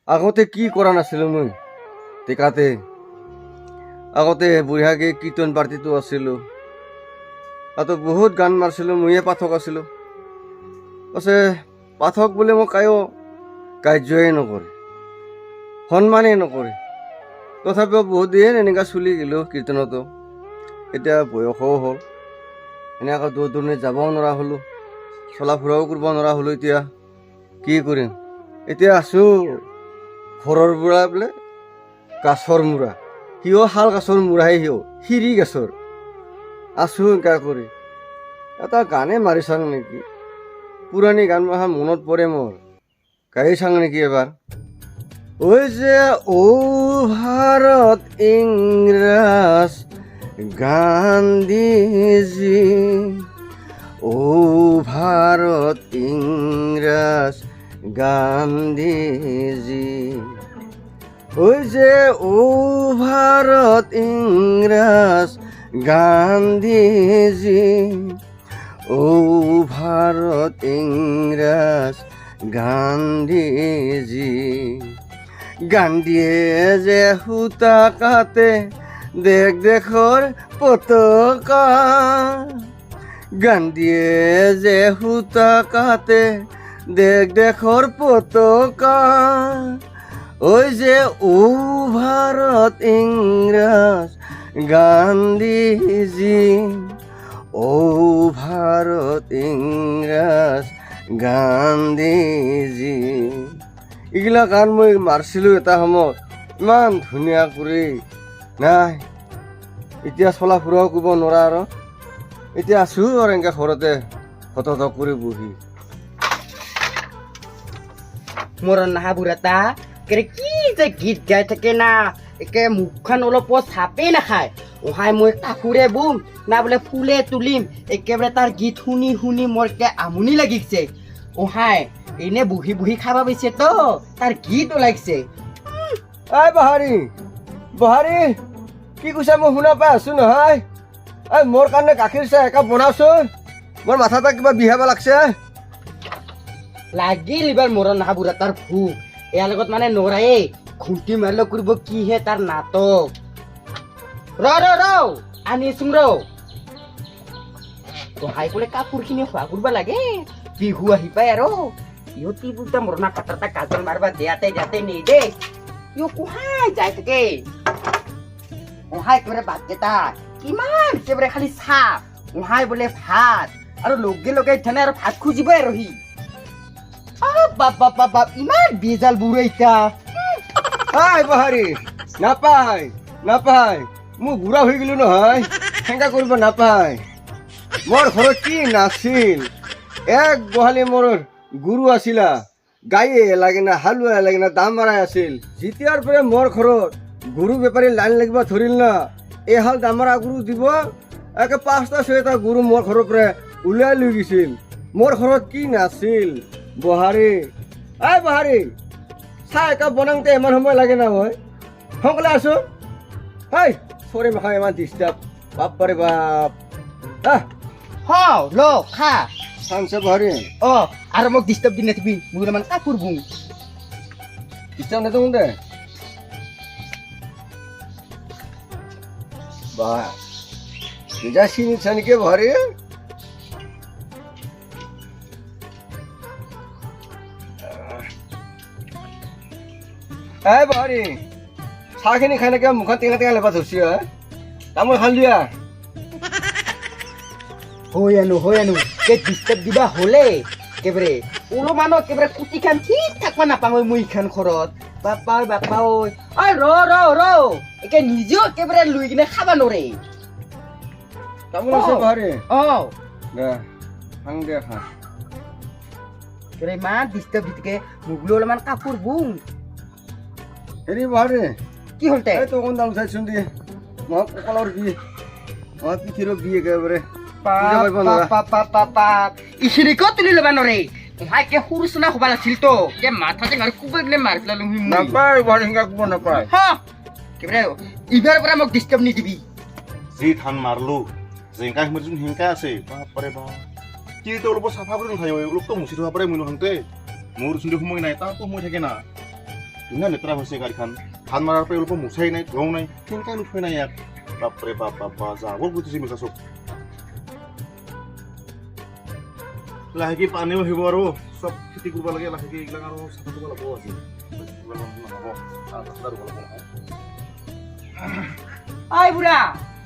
আগতে কি কৰা নাছিলোঁ মই টেকাতে। আগতে বুঢ়াকে কীৰ্তন পাৰ্টিটো আছিলোঁ, তাতো বহুত গান মাৰিছিলোঁ, ময়ে পাঠক আছিলোঁ। পাছে পাঠক বুলি মোক কায়ো কাৰ্যই নকৰে, সন্মানেই নকৰে। তথাপিও বহুত দিন এনেকুৱা চলি গ'লোঁ কীৰ্তনতো। এতিয়া বয়সো হ'ল, এনেকৈ দূৰ দূৰণিত যাবও নোৱাৰা হ'লোঁ, চলা ফুৰাও কৰিব নোৱাৰা হ'লোঁ। এতিয়া কি কৰিম? এতিয়া আছোঁ ঘৰৰ বুঢ়া বোলে গাছৰ মূৰা, সিও শাল গাছৰ মূৰাহে, সিও সিৰি গাছৰ। আছোঁ এনেকা কৰি। এটা গানে মাৰি চাওঁ নেকি, পুৰণি গান মাহা মনত পৰে মোৰ, গাই চাওঁ নেকি এবাৰ। ঐ যে ও ভাৰত ইংৰাজ গান্ধীজী, ও ভাৰত ইংৰাজ গান্ধীজী, ওই যে ও ভারত ইংরাজ গান্ধীজি, ও ভারত ইংরাজ গান্ধীজি। গান্ধীয়ে যে সূতা কাটে দেখ দেখর পতাকা, গান্ধীয়ে যে সূতা কাটে দেখ দেখর পতাকা, ওই যে ও ভারত ইংরাজ গান্ধীজি, ও ভারত ইংরাজ গান্ধীজি। এইগিলা গান মই মাৰিছিলোঁ এটা সময়ত, ইমান ধুনীয়া কৰি। নাই, এতিয়া চলা ফুৰাও কৰিব নোৱাৰা আৰু। এতিয়া আছোঁ আৰু এনেকৈ ঘৰতে হতহত কৰি বহি। মোৰ নাহা বুঢ়াটা কি যে গীত গাই থাকে না, একে মুখখন অলপ চাপেই নাখায়। ওহাই মই কাপোৰে বুম না বোলে ফুলে তুলিম, একেবাৰে তাৰ গীত শুনি শুনি মোৰ একে আমনি লাগিছে। ওহাই এনে বহি বহি খাবা পাইছে তো তাৰ গীত ওলাইছে। এই বাহাৰী, বাহাৰী, কি কৈছা মই শুনা পাই আছোঁ নহয়। এই মোৰ কাৰণে গাখীৰ চাহ একাপ বনাওচোন, মোৰ মাথাটা কিবা বিহাব লাগছে। লাগিল এইবাৰ মোৰ নাহা বুঢ়াটাৰ ভোক, ইয়াৰ লগত মানে নৰায়ে খুঁটি মাৰিলে কৰিব কিহে তাৰ নাটক। ৰ ৰ ৰ আনিছোং ৰ। ওহাই বোলে কাপোৰখিনি খোৱা কৰিব লাগে, বিহু আহি পাই আৰু ইহঁতি বোলে মৰণা কাটাটা কাজল মাৰবা দিয়াতে দিয়াতে নেদে, ইও কোহাই যাই থাকে। ওহাই একেবাৰে বাটকেইটা কিমান একেবাৰে খালি চাহ, ওহাই বোলে ভাত আৰু লগে লগে থানে আৰু ভাত খুজিবই আৰু সি। বাপ বাপ বাপ বাপ, ইমান বেজাল বুঢ়া ইটা। এই বাহাৰী, নাপায় নাপায়, মই বুঢ়া হৈ গ'লো নহয়, সেনেকা কৰিব নাপায়। মোৰ ঘৰত কি নাছিল, এক গোহালি মোৰ গৰু আছিলা, গায়ে লাগে না হালোৱা লাগে না দাম মাৰাই আছিল। যেতিয়াৰ পৰা মোৰ ঘৰত গৰু বেপাৰী লাইন লাগিব ধৰিল না, এহাল দাম মাৰা গৰু দিব, একে 5টা 6টা গৰু মোৰ ঘৰৰ পৰা ওলাই লৈ গৈছিল। মোৰ ঘৰত কি নাছিল। বহাৰী, এই বহাৰী, চাহ একাপ বনাওঁতে ইমান সময় লাগে না। মই সোনকালে আছোঁ। হেই চৰি মাখা ইমান ডিষ্টাৰ্ব, বাপ পাৰে বাপ। হ ল খা। চাঞ্চে বহাৰী, আৰু মোক ডিষ্টাৰ্ব দি নাথাকিবি, মই অলপমান কাপোৰ বুং। ডিষ্টাৰ্ব নেথাকোঁ দে। বা নিজা চিনিছা নেকি বহাৰী? এই বহাৰী, চাহখিনি খাই নাকি মুখত টেঙা টেঙা লেপা ধৰছি। তামোল খাল দিয়া। হৈ আনো কে ডিষ্টাৰ্ব দিবা হ'লে একেবাৰে অলপমানো একেবাৰে কুটিখান ঠিক থাকবা নাপাওঁ মই ইখান ঘৰত। বাপা বাপা ঐ ৰ ৰ ৰ, একে নিজেও একেবাৰে লৈ কিনে খাবা নৰে। তামোল আছে বহাৰী? দে খাং দে, খা। ইমান ডিষ্টাৰ্ব দি থাকে, মোক বোলো অলপমান কাপোৰ বুং। হেৰি বহাৰী, কি হ'ল তাই? এই তই অকণ দাম চাইচোন দিয়ে, মই কঁকালৰ বিষ, মই পিঠিৰো বিষ একেবাৰে। ইখিনি ক'ত তুলি ল'বা নৰে, ভাইকে সৰু চোনা হ'ব লাগিছিল তো, কে মাথা যে মাৰি কোবাই দিলে মাৰি পেলালো। নাপায় বহাৰী, সেনেকা ক'ব নাপায়। একেবাৰে ইবাৰ পৰা মোক ডিষ্টাৰ্ব নিদিবি। যি ধান মাৰলো জেংকা সময়ত যোন সেংকা আছে, বাপৰে বাপ, কি অলপ চাফা কৰি নাথাকিব, অলপতো মুচি থব পাৰে। মই নহাতে মোৰ যোনটো সময় নাই, তাতো সময় থাকে না। ইমান লেতেৰা হৈছে গাড়ীখন ধান মাৰাৰ পৰা অলপ মোচাই নাই ধোৱাও নাই কেনেকৈ নুঠোৱে নাই ইয়াত বাপৰে বাপ বাপা যাবৰ বুজিছে মোচা চব লাহেকৈ পানীও আহিব আৰু চব খেতি কৰিব লাগে লাহেকৈ এইবিলাক আৰু চাফা কৰিব লাগিব আজি ঐ বুঢ়া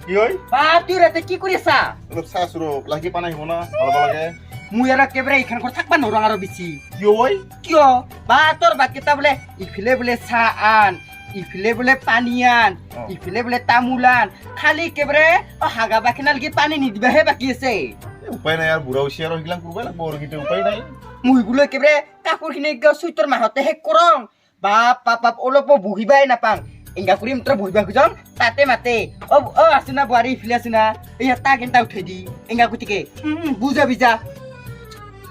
কি হয় বাপ তুই ৰাতে কি কৰি আছা অলপ চাই আছো ৰ লাহেকৈ পানী আহিব না ভাল লাগে মই আৰু একেবাৰে এইখন ঘৰত থাকবা নোৱাৰো আৰু বেছি কিয় হয় কিয় বা তোৰ বাটকেইটা বোলে ইফালে বোলে চাহ আন ইফালে বোলে পানী আন ইফালে বোলে তামোল আন খালি একেবাৰে হাগা বাখিনালৈকে পানী নিদিবাহে বাকী আছে উপায় নাই আৰু বুঢ়া হৈছে আৰু সেইবিলাক কৰিব লাগিব আৰু কিন্তু উপায় নাই মই বোলো একেবাৰে কাপোৰখিনি চৈতৰ মাহতে শেষ কৰং বাপ বাপ বাপ অলপো বহিবাই নাপাং এংগা কৰি মাত্ৰ বহিবা খুজং তাতে মাতে আছো না বোৱাৰী ইফালে আছো না এই তাক এটা উঠাই দি এংগা গতিকে বুজা বিজা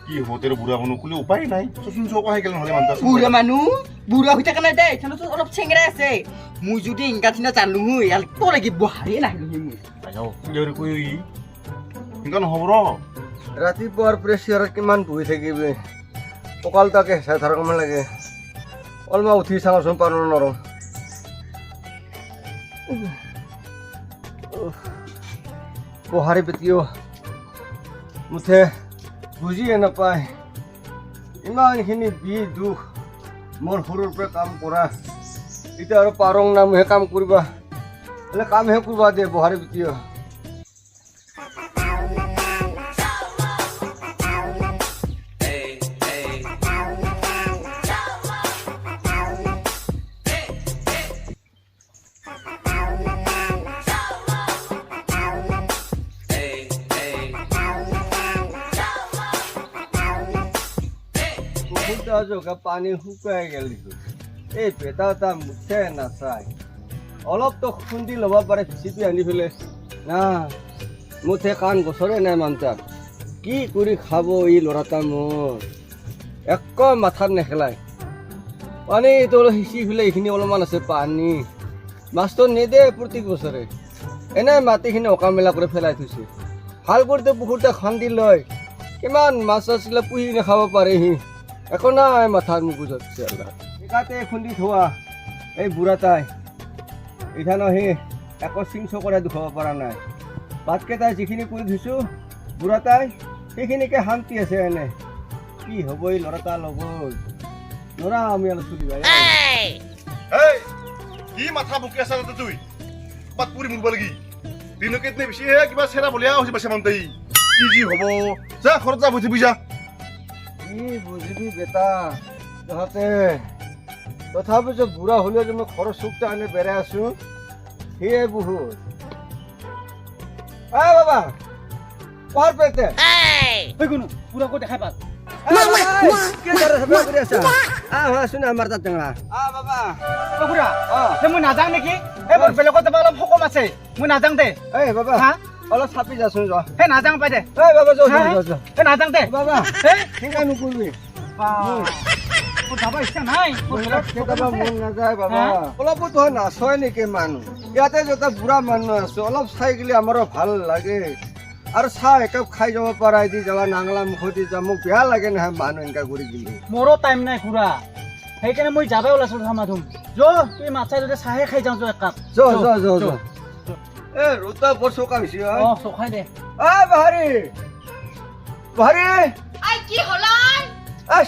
কি হ'ব তোৰ বুঢ়া মানুহ ক'লে উপায় নাই চোন চোৱা আহি গ'লে নহ'লে মানুহ বুঢ়া মানুহ বুঢ়া হৈ থকা নাই দেই এখনতো অলপ চেংৰা আছে মই যদি এংগা চিনা জানো ইয়াৰ তো লাগি বহাৰিয়ে নাহিলো মই এনেকুৱা নহ'ব ৰ ৰাতিপুৱাৰ প্ৰেচিয়াৰত কিমান বহি থাকিবি কঁকাল তাকে হেঁচাই ধৰা কাম লাগে অলপমান উঠি চাওঁচোন পাৰোঁ নৰওঁ বহাৰী বেটিও মুঠে বুজিয়ে নাপায় ইমানখিনি দুখ মোৰ সৰুৰ পৰা কাম কৰা এতিয়া আৰু পাৰং নামহে কাম কৰিবা বোলে কামহে কৰিবা দে বহাৰী বেটিও পানী শুকাই গেল এই পেটা এটা মুঠে নাচাই অলপতো খুন্দি ল'ব পাৰে ভিচিপি আনি পেলাই না মুঠে কাণ গছৰে নাই মানুহটাক কি কৰি খাব ই ল'ৰাটা মোৰ একো মাথাত নেখেলাই পানীটো অলপ সিঁচি পেলাই এইখিনি অলপমান আছে পানী মাছটো নেদে প্ৰত্যেক বছৰে এনে মাটিখিনি অঁকা মেলা কৰি পেলাই থৈছে ভাল কৰিতে পুখুৰীতে খান্দি লয় কিমান মাছ আছিলে পুহি নাখাব পাৰে সি একো নাই মাথাৰ মুগুজত একাতে খুন্দি থোৱা এই বুঢ়াটাই ইথানো সি একো চিংচ কৰে দেখুৱাব পৰা নাই ভাতকেইটাই যিখিনি কৰি থৈছোঁ বুঢ়াটাই সেইখিনিকে শান্তি আছে এনে কি হ'ব এই ল'ৰাটা লগত ল'ৰা আমি অলপ চলিবা কি মাথা বকি আছা তাতে তুই বাট পুৰি মৰিব লাগি দিনকে বেছি কিবা চেৰা বলিয়া হৈছে বাছে মানুহ কি যি হ'ব যা ঘৰত যা বুজি বুজা কি বুজিবি বেটা তহঁতে তথাপি যে বুঢ়া হ'লেও যে মই ঘৰৰ চুকটা আনি বেৰাই আছো সেয়ে বহুত বাবা পঢ়াৰ পেতে পুৰা কৈ দেখাই পাল আমাৰ তাত টেঙা বাবা খুৰা মই নাযাওঁ নেকি এই মোৰ বেলেগত যাবা অলপ সকাম আছে মই নাযাওঁ দে এই বাবা অলপ চাপি যাচোন যোৱা সেই নাযাওঁ পাই দে এই বাবা যোৱা এই নাযাওঁ দে বাবা এই সেনেকা নকৰিবি মোৰ যাব ইচ্ছা নাই কেতিয়াবা মন নাযায় বাবা অলপো তই নাচয় নেকি মানুহ ইয়াতে য'তে বুঢ়া মানুহ আছে অলপ চাই গ'লে আমাৰো ভাল লাগে আৰু চাহ একাপ খাই যাব পাৰা দি যাবা নাংলা মুখতি যা মোক বেয়া লাগে নহয় মানুহ এনেকা কৰি দিলে মোৰো টাইম নাই খুৰা সেইকাৰণে মই যাবই ওলাইছো ধমাধুম তুই মাছাই যদি চাহে খাই যাওঁ একাপ এ ৰোতা বৰ চৌকা হৈছে চখাই দে বাহাৰী বাহাৰী কি হলাই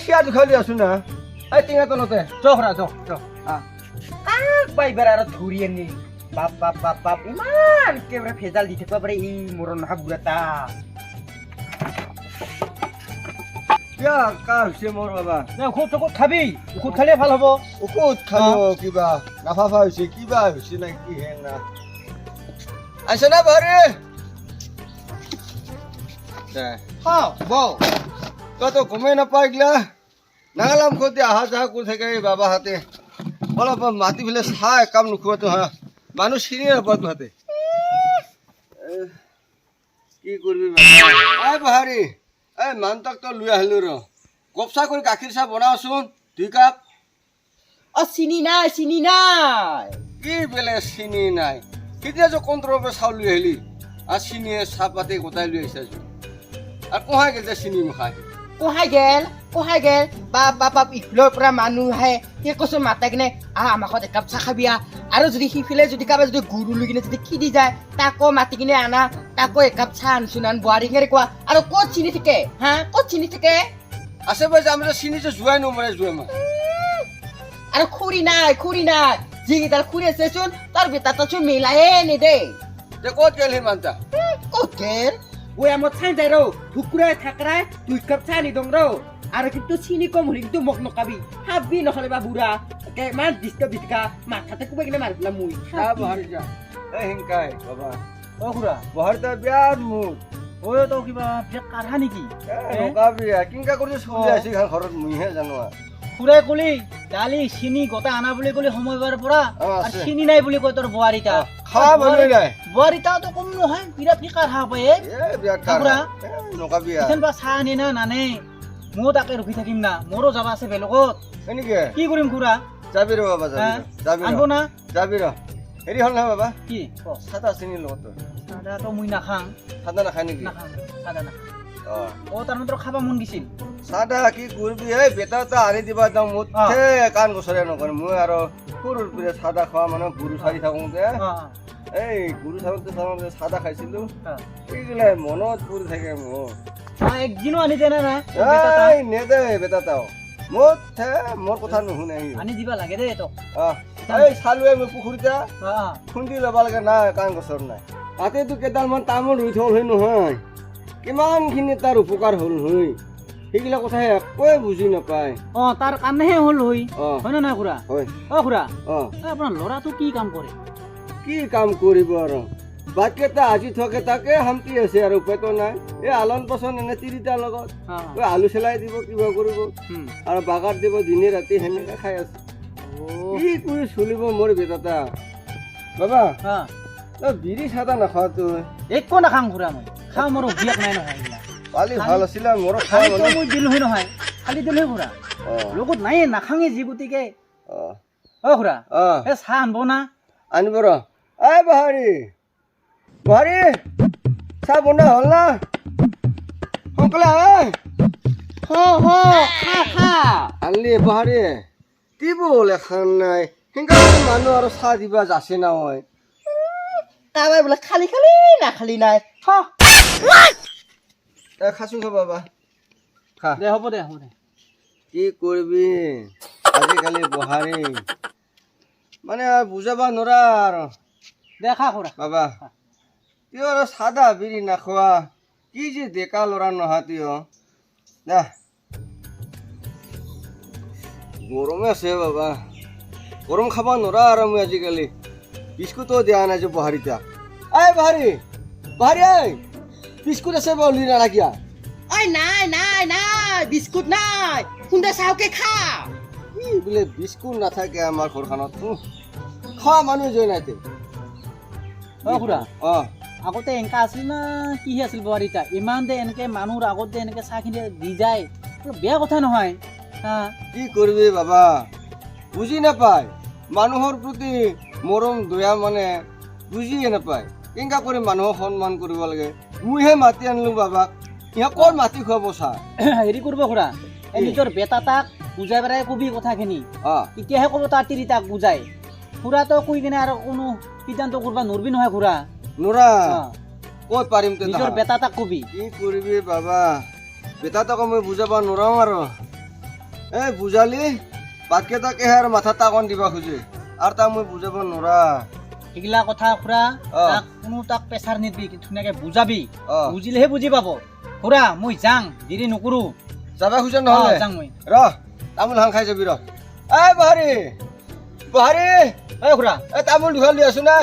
চিয়া দুখালি আছো না এই টিঙা তলতে খুৰা বাইবাৰ আৰু ধৰি আনি বাপ বাপ বাপ বাপ ইমান একেবাৰে ভেজাল দি থাকিব পাৰে ই মোৰ নহা বুঢ়াটা কিয় কাৰ হৈছে মোৰ বাবা ঔষধ চৌষধ খাবি ঔষধ খালে ভাল হ'ব ঔষধ খাব কিবা নাফাফা হৈছে কিবা হৈছে না কি হে না আছে না বাহাৰী তইতো গমেই নাপাইগলা নাগালাম খতি অহা যাহা কৰি থাকে এই বাবা হাতে অলপ মাতি পেলাই চাহ একাম নোখোৱাতো হা মানুহ চিনি নাপায় তোহাঁতে কি কৰিবি বাহাৰী এই মানুহটাক তই লৈ আহিলো ৰ গপচা কৰি গাখীৰ চাহ বনাওচোন 2 কাপ চিনি নাই কি বেলে চিনি নাই কেতিয়া যে কণ্ট্ৰলৰ পৰা চাউল লৈ আহিলি আৰু চিনিয়ে চাহপাতে গোটাই লৈ আহিছা আৰু কোহাই গেল যে চিনি মুখাই কোহাই গেল কোহাই গেল বাপ বাপ ইফালৰ পৰা মানুহ আহে সেই কৈছো মাতাই কিনে আমাৰ ঘৰত একাপ চাহ খাবি আৰু যদি সিফালে যদি কাৰোবাৰ যদি গুৰু লৈ কিনে যদি খেদি যায় তাকো মাতি কিনে আনা তাকো একাপ চাহ আনচোন আন বোৱাৰী কোৱা আৰু ক'ত চিনি থাকে হা ক'ত চিনি থাকে আছে ভাই আমরা চিনিছো জুয়াই নমরে জুয়াই মা আৰু খুৰী নাই যিকেইডাল খুৰী আছেচোন তাৰ বেটাটোচোন মিলাহে নেদেই তে কত গেল হে মানতা ক'ত গেল ওই আমার চাই যায় ৰ ঢুকুৰাই থাকৰাই 2 কাপ চাহ নিদং ৰ আৰু কিন্তু চিনি কম হলি কিন্তু মোক নকাবি হাবি নহলে বা বুঢ়া মান দিস্কা মাথাতে কোবাই কিনে মাৰি পেলাম মই তা বহাৰ যা এ হিংকাই বাবা অ খুৰা বহাৰ তা বিয়াৰ মুখ ঐ তো কিবা বিয়াত কাঢ়া নেকি নকাবিয়া কিংকা কৰি চলি আছে ঘৰত মুইহে জানো খুৰাই কলি দালি চিনি গোটা আনা বুলি কলি সময়বাৰ পৰা অ, আৰু আছে। চিনি নাই বুলি কয় তোৰ বোৱাৰীটা খাওয়া মানুহ নাই বোৱাৰীটাতো কম নহয় বিৰাট কি কাঢ়া পায় এ বিয়াৰ কাৰা নকাবিয়া ইথেন বা চাহ আনি না নানে ময়ো তাকে ৰখি থাকিম না মোৰো যাবা আছে বেলেগত এনেকে কি কৰিম খুৰা যাবি ৰ বাবা হা? যাবি আনব না যাবি ৰ হেৰি হল না বাবা কি সাদা চিনি লগত চাদাটো মই নাখাং সাদা নাখায় নেকি নাখাং চাদা নাখাং অ অ তাৰ মাত্ৰ খাবা মন গৈছিল সাদা কি করবি এই বেটা তো আনি দিবা দাম মুঠে কান গছরে নকরে মই আর সৰুৰ পৰা সাদা খোৱা মানে গুৰু চাৰি থাকোঁতে এই গুৰু চাৰোঁতে সাদা খাইছিলো এইগিলা মনত পৰি থাকে মোৰ একদিনো আনি দেনা না এই নেদে বেটা তাও মোৰ কথা নুশুনে সি আনি দিবা লাগে দেই তোক এই চালোৱে মই পুখুৰীতে অ খুন্দি ল'বা লাগে নাই কাণ গছৰ নাই তাতেতো কেইডালমান তামোল ৰুই থল হয় নহয় কিমানখিনি তাৰ উপকাৰ হ'ল হয় সেইগিলা কথা একোৱে বুজি নাপায় অ তাৰ কাৰণেহে হ'ল হৈ অ হয় না নাই খুৰা হয় অ খুৰা অ আপোনাৰ ল'ৰাটো কি কাম কৰে কি কাম কৰিব আৰু বাকীটা আজি থাকে তাকে শান্তি আছে আৰু উপায়তো নাই এই আলন পাচন এনে তিৰিটাৰ লগত ঐ আলু চেলাই দিব কিবা কৰিব আৰু বাগাত দিব দিনে ৰাতি সেনেকে খাই আছে কি কৰি চলিব মোৰ বেটাটা বাবা বিৰি চাদা নাখাওঁ তই একো নাখাং খুৰা মই খাওঁ মোৰ অভ্যাস নাই নহয় এইবিলাক কালি ভাল আছিলে মোৰ খালি খাওঁ তো মই দিলোহে নহয় খালি দিলোহে খুৰা অ লগত নাই নাখাঙে যি গতিকে অ অ খুৰা অ এই চাহ আনব না আনিব ৰ এই বাহাৰী চাহ বন্ধ হ'ল না সোনকালে খা আনলি বাহাৰী টিবল এখন নাই সেনেকা মানুহ আৰু চাহ দিবা যাচে নহয় কাবাই বোলে খালি নাখালি নাই খাচোন খা বাবা খা দে হ'ব দে কি কৰিবি আজিকালি বহাৰী মানে বুজাবা নোৱাৰা আৰু দে খা খুৰা বাবা তিয় আৰু চাদা বিৰি নাখোৱা কি যে ডেকা ল'ৰা নহা তিয় দে গৰমে আছে বাবা গৰম খাব নোৱাৰা আৰু মই আজিকালি বিস্কুটো দিয়া নাই যে বহাৰীটা এই বাহাৰী ঐ বিস্কুট আছে বলি নালাগিয়া ঐ নাই বিস্কুট নাই খুন্দা চাহকে খা বোলে বিস্কুট নাথাকে আমাৰ ঘৰখনত খোৱা মানুহ জয় নাই অ খুৰা অ আগতে এনেকা আছিল না কিহে আছিল বোৱাৰীটা ইমান দে এনেকে মানুহৰ আগত দে এনেকে চাহখিনি দি যায় বেয়া কথা নহয় কি কৰিবি বাবা বুজি নাপায় মানুহৰ প্ৰতি মৰম দয়া মানে বুজিয়ে নাপায় কেনেকা কৰি মানুহক সন্মান কৰিব লাগে মইহে মাতি আনিলো বাবাক সিহঁত ক'ত মাটি খুৱাব চা হেৰি কৰিব খুৰা এই নিজৰ বেটা তাক বুজাই পেলাই কবি কথাখিনি অ তেতিয়াহে ক'ব তাৰ তিৰি তাক বুজাই খুৰাটো কৈ কিনে আৰু কোনো সিদ্ধান্ত কৰিব নোৱাৰবি নহয় খুৰা নোৰা অ, ক'ত পাৰিম নিজৰ বেটা তাক কবি কি কৰিবি বাবা বেটাটোক মই বুজাব নোৱাৰো আৰু এই বুজালি বাকীটাকেহে আৰু মাথা তাকন দিবা খোজে আৰু তাক মই বুজাব নোৱাৰা এইগিলা কথা খুৰা অ। তাক প্ৰেছাৰ নিদিবি ধুনীয়াকে বুজাবি অ বুজিলেহে বুজি পাব খুৰা মই যাং দেৰি নকৰো যাবা খোজে নহ'লে যাং মই ৰ তামোল হাং খাই যাবি ৰ এই বাহাৰী এই খুৰা এই তামোল দুখন লৈ আছো না